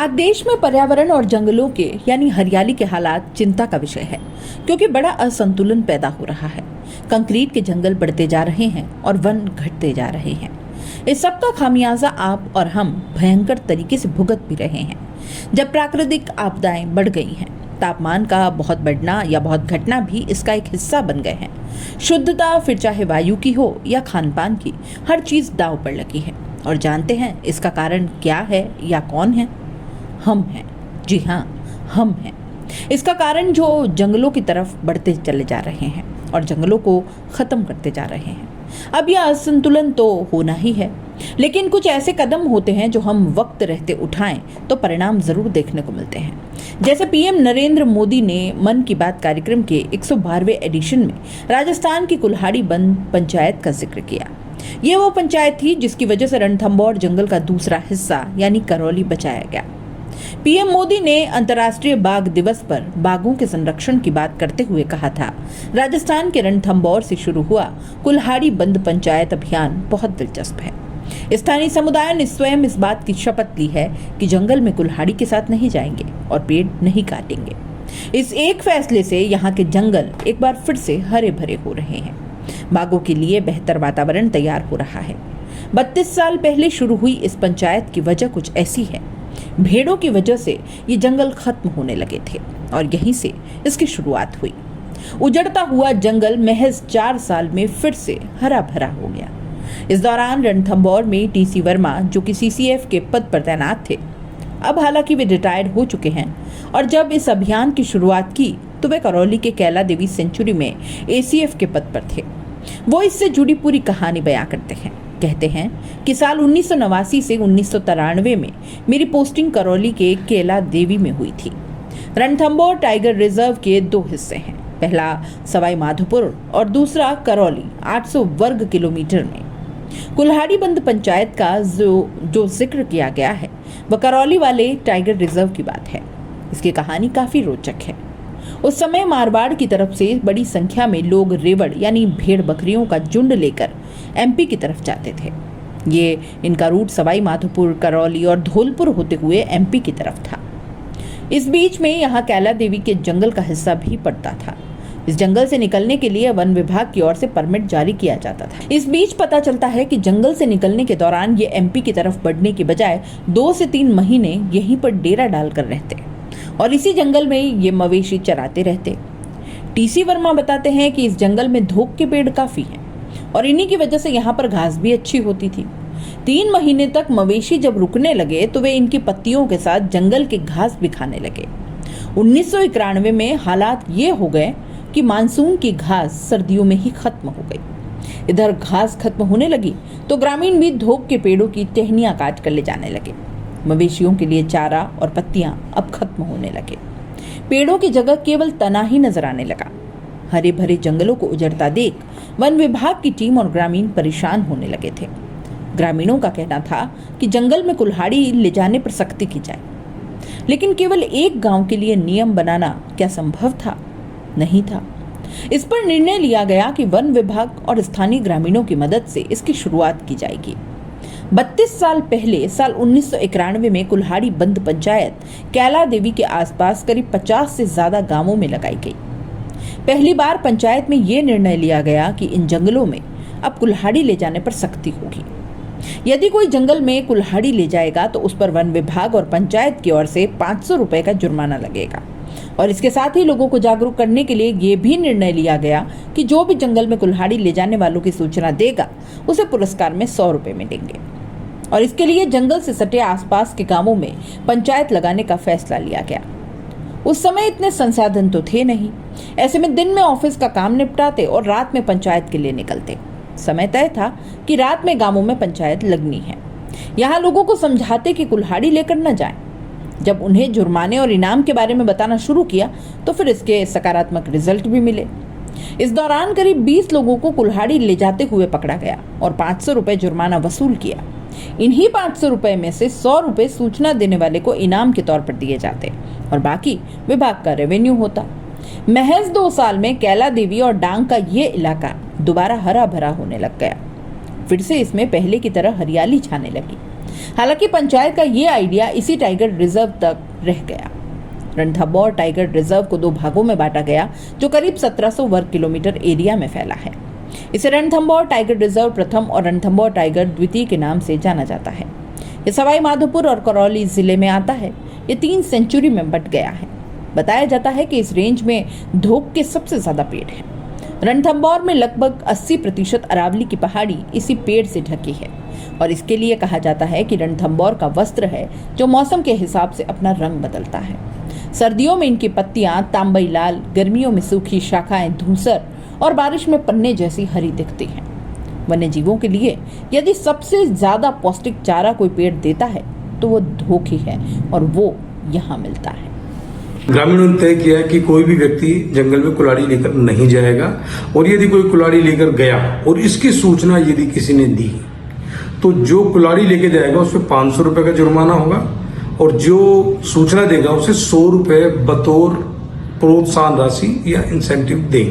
आज देश में पर्यावरण और जंगलों के यानी हरियाली के हालात चिंता का विषय है, क्योंकि बड़ा असंतुलन पैदा हो रहा है। कंक्रीट के जंगल बढ़ते जा रहे हैं और वन घटते जा रहे हैं। इस सब का खामियाजा आप और हम भयंकर तरीके से भुगत भी रहे हैं। जब प्राकृतिक आपदाएं बढ़ गई हैं, तापमान का बहुत बढ़ना या बहुत घटना भी इसका एक हिस्सा बन गए हैं। शुद्धता फिर चाहे वायु की हो या खान पान की, हर चीज दांव पर लगी है। और जानते हैं इसका कारण क्या है या कौन है? हम हैं। जी हाँ, हम हैं। इसका कारण जो जंगलों की तरफ बढ़ते चले जा रहे हैं और जंगलों को खत्म करते जा रहे हैं। अब यह असंतुलन तो होना ही है, लेकिन कुछ ऐसे कदम होते हैं जो हम वक्त रहते उठाएं तो परिणाम जरूर देखने को मिलते हैं। जैसे पीएम नरेंद्र मोदी ने मन की बात कार्यक्रम के 112वें एडिशन में राजस्थान की कुल्हाड़ी बंद पंचायत का जिक्र किया। ये वो पंचायत थी जिसकी वजह से रणथंभौर जंगल का दूसरा हिस्सा यानी करौली बचाया गया। पीएम मोदी ने अंतर्राष्ट्रीय बाघ दिवस पर बाघों के संरक्षण की बात करते हुए कहा था, राजस्थान के रणथंभौर से शुरू हुआ कुल्हाड़ी बंद पंचायत अभियान बहुत दिलचस्प है। स्थानीय समुदाय ने स्वयं इस बात की शपथ ली है कि जंगल में कुल्हाड़ी के साथ नहीं जाएंगे और पेड़ नहीं काटेंगे। इस एक फैसले से यहाँ के जंगल एक बार फिर से हरे भरे हो रहे हैं। बाघों के लिए बेहतर वातावरण तैयार हो रहा है। 32 साल पहले शुरू हुई इस पंचायत की वजह कुछ ऐसी है। भेड़ों की वजह से ये जंगल खत्म होने लगे थे और यहीं से इसकी शुरुआत हुई। उजड़ता हुआ जंगल महज 4 साल में फिर से हरा भरा हो गया। इस दौरान रणथंभौर में टीसी वर्मा, जो कि सीसीएफ के पद पर तैनात थे, अब हालांकि वे रिटायर्ड हो चुके हैं, और जब इस अभियान की शुरुआत की तो वे करौली के कैला देवी सेंचुरी में एसीएफ के पद पर थे। वो इससे जुड़ी पूरी कहानी बयां करते हैं। कहते हैं कि साल 1989 से 1993 में मेरी पोस्टिंग करौली के केला देवी में हुई थी। रणथंभौर टाइगर रिजर्व के 2 हिस्से हैं, पहला सवाई माधोपुर और दूसरा करौली 800 वर्ग किलोमीटर में। कुल्हाड़ी बंद पंचायत का जो जिक्र किया गया है वह करौली वाले टाइगर रिजर्व की बात है। इसकी कहानी काफी रोचक है। उस समय मारवाड़ की तरफ से बड़ी संख्या में लोग रेवड़ यानी भेड़ बकरियों का झुंड लेकर एमपी की तरफ जाते थे। ये इनका रूट सवाई माधोपुर, करौली और धौलपुर होते हुए एमपी की तरफ था। इस बीच में यहाँ कैला देवी के जंगल का हिस्सा भी पड़ता था। इस जंगल से निकलने के लिए वन विभाग की ओर से परमिट जारी किया जाता था। इस बीच पता चलता है कि जंगल से निकलने के दौरान ये एमपी की तरफ बढ़ने के बजाय 2 से 3 महीने यहीं पर डेरा डालकर रहते और इसी जंगल में ये मवेशी चराते रहते। टीसी वर्मा बताते हैं कि इस जंगल में धोक के पेड़ काफी हैं और इन्हीं की वजह से यहाँ पर घास भी अच्छी होती थी। 3 महीने तक मवेशी जब रुकने लगे तो वे इनकी पत्तियों के साथ जंगल के घास भी खाने लगे। 1991 में हालात ये हो गए कि मानसून की घास सर्दियों में ही खत्म हो गई। इधर घास खत्म होने लगी तो ग्रामीण भी धोक के पेड़ों की टहनियां काट कर ले जाने लगे। मवेशियों के लिए चारा और पत्तियां अब खत्म होने लगे। पेड़ों की जगह केवल तना ही नजर आने लगा। हरे भरे जंगलों को उजड़ता देख वन विभाग की टीम और ग्रामीण परेशान होने लगे थे। ग्रामीणों का कहना था कि जंगल में कुल्हाड़ी ले जाने पर सख्ती की जाए, लेकिन केवल एक गांव के लिए नियम बनाना क्या संभव था? नहीं था। इस पर निर्णय लिया गया कि वन विभाग और स्थानीय ग्रामीणों की मदद से इसकी शुरुआत की जाएगी। 32 साल पहले साल 1991 में कुल्हाड़ी बंद पंचायत कैला देवी के आसपास करीब 50 से ज्यादा गांवों में लगाई गई। पहली बार पंचायत में यह निर्णय लिया गया कि इन जंगलों में अब कुल्हाड़ी ले जाने पर सख्ती होगी। यदि कोई जंगल में कुल्हाड़ी ले जाएगा तो उस पर वन विभाग और पंचायत की ओर से 500 रुपए का जुर्माना लगेगा। और इसके साथ ही लोगों को जागरूक करने के लिए ये भी निर्णय लिया गया कि जो भी जंगल में कुल्हाड़ी ले जाने वालों की सूचना देगा उसे पुरस्कार में 100 रुपए मिलेंगे। और इसके लिए जंगल से सटे आसपास के गांवों में पंचायत लगाने का फैसला लिया गया। उस समय इतने संसाधन तो थे नहीं। ऐसे में दिन में ऑफिस का काम निपटाते और रात में पंचायत के लिए निकलते। समय तय था कि रात में गांवों में पंचायत लगनी है। यहाँ लोगों को समझाते कि कुल्हाड़ी लेकर न जाएं। जब उन्हें जुर्माने और इनाम के बारे में बताना शुरू किया तो फिर इसके सकारात्मक रिजल्ट भी मिले। इस दौरान करीब 20 लोगों को कुल्हाड़ी ले जाते हुए पकड़ा गया और 500 रुपए जुर्माना वसूल किया। इन्हीं 500 रुपए में से 100 रुपए सूचना देने वाले को इनाम के तौर पर दिए जाते और बाकी विभाग का रेवेन्यू होता। महज 2 साल में कैला देवी और डांग का ये इलाका दोबारा हरा भरा होने लग गया। फिर से इसमें पहले की तरह हरियाली छाने लगी। हालांकि पंचायत का ये आइडिया इसी टाइगर रिजर्व तक रह गया। रणथंभौर टाइगर रिजर्व को 2 भागों में बांटा गया, जो करीब 1700 वर्ग किलोमीटर एरिया में फैला है। इसे रणथंभौर टाइगर रिजर्व प्रथम और रणथंभौर टाइगर द्वितीय के नाम से जाना जाता है। ये सवाई माधोपुर और करौली जिले में आता है। ये 3 सेंचुरी में बंट गया है। बताया जाता है कि इस रेंज में धोक के सबसे ज्यादा पेड़ हैं। रणथंभौर में लगभग 80% अरावली की पहाड़ी इसी पेड़ से ढकी है और इसके लिए कहा जाता है कि रणथंभौर का वस्त्र है जो मौसम के हिसाब से अपना रंग बदलता है। सर्दियों में इनकी पत्तियां तांबई लाल, गर्मियों में सूखी शाखाएं धूसर और बारिश में पन्ने जैसी हरी दिखती हैं। वन्य जीवों के लिए यदि सबसे ज्यादा पौष्टिक चारा कोई पेड़ देता है तो वो धोक ही है और वो यहाँ मिलता है। ग्रामीणों ने तय किया है कि कोई भी व्यक्ति जंगल में कुल्हाड़ी लेकर नहीं जाएगा और यदि कोई कुल्हाड़ी लेकर गया और इसकी सूचना यदि किसी ने दी तो जो कुल्हाड़ी लेके जाएगा उस पर 500 रुपए का जुर्माना होगा और जो सूचना देगा उसे 100 रुपए बतौर प्रोत्साहन राशि या इंसेंटिव देंगे।